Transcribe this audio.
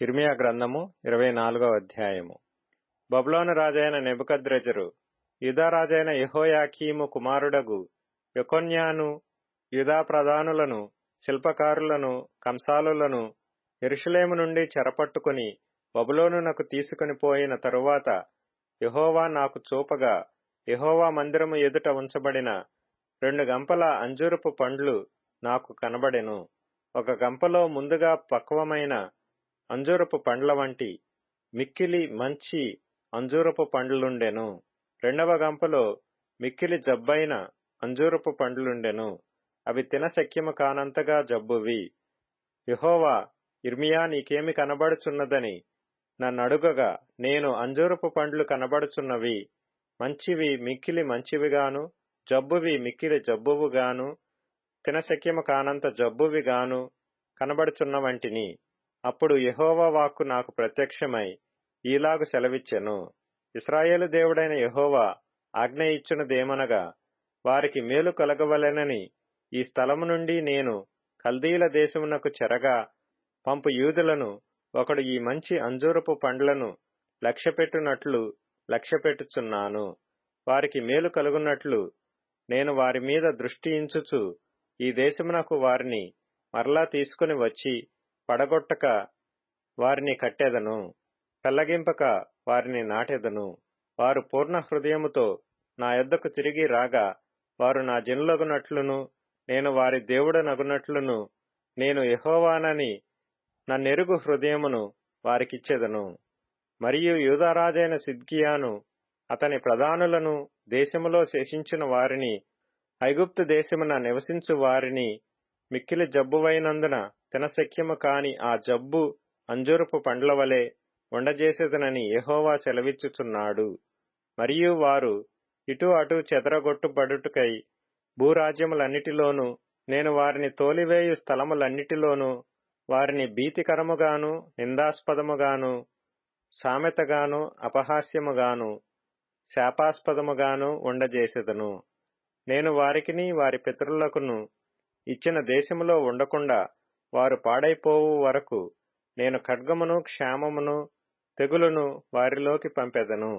యిర్మీయా గ్రంథము 24వ అధ్యాయము. బబులోను రాజైన నెబుకద్రెజరు యూదా రాజైన యెహోయాకీము కుమారుడగు యెకొన్యాను యూదా ప్రధానులను శిల్పకారులను కంసాలులను యెరూషలేము నుండి చెరపట్టుకుని బబులోనునకు తీసుకొని పోయిన తరువాత యెహోవా నాకు చూపగా యెహోవా మందిరము ఎదుట ఉంచబడిన 2 గంపల అంజూరపు పండ్లు నాకు కనబడెను. ఒక గంపలో ముందుగా పక్వమైన అంజూరపు పండ్ల వంటి మిక్కిలి మంచి అంజూరపు పండ్లుండెను. రెండవ గంపలో మిక్కిలి జబ్బైన అంజూరపు పండ్లుండెను. అవి తినశక్యము కానంతగా జబ్బువి. యెహోవా, యిర్మీయా, నీకేమి కనబడుచున్నదని నన్నడుగగా, నేను అంజూరపు పండ్లు కనబడుచున్నవి, మంచివి మిక్కిలి మంచివిగాను, జబ్బువి మిక్కిలి జబ్బువుగాను, తినశక్యము కానంత జబ్బువిగాను కనబడుచున్నవంటిని. అప్పుడు యెహోవా వాక్కు నాకు ప్రత్యక్షమై ఈలాగు సెలవిచ్చెను. ఇశ్రాయేలు దేవుడైన యెహోవా ఆజ్ఞ ఇచ్చునదేమనగా, వారికి మేలు కలగవలెనని ఈ స్థలము నుండి నేను కల్దీల దేశమునకు చెరగా పంపు యూదులను ఒకడు ఈ మంచి అంజూరపు పండ్లను లక్ష్యపెట్టునట్లు లక్ష్యపెట్టుచున్నాను. వారికి మేలు కలుగునట్లు నేను వారి మీద దృష్టించుచు ఈ దేశమునకు వారిని మరలా తీసుకుని వచ్చి పడగొట్టక వారిని కట్టెదను, పెళ్లగింపక వారిని నాటెదను. వారు పూర్ణ హృదయముతో నా యొద్దకు తిరిగి రాగా, వారు నా జనులగునట్లును నేను వారి దేవుడనగునట్లును నేను యెహోవానని నన్నెరుగు హృదయమును వారికిచ్చెదను. మరియు యూదారాజైన సిద్కియాను అతని ప్రధానులను దేశములో శేషించిన వారిని ఐగుప్తు దేశమున నివసించు వారిని మిక్కిలి జబ్బువైనందున తినశక్యము కాని ఆ జబ్బు అంజూరపు పండ్ల వలె ఉండజేసేదనని యెహోవా సెలవిచ్చుచున్నాడు. మరియు వారు ఇటు అటు చెదరగొట్టుబడుటకై భూరాజ్యములన్నిటిలోనూ నేను వారిని తోలివేయు స్థలములన్నిటిలోనూ వారిని భీతికరముగాను నిందాస్పదముగాను సామెతగాను అపహాస్యముగాను శాపాస్పదముగాను ఉండజేసెదను. నేను వారికిని వారి పితరులకును ఇచ్చిన దేశములో ఉండకుండా వారు పాడైపోవు వరకు నేను ఖడ్గమును క్షామమును తెగులును వారిలోకి పంపెదను.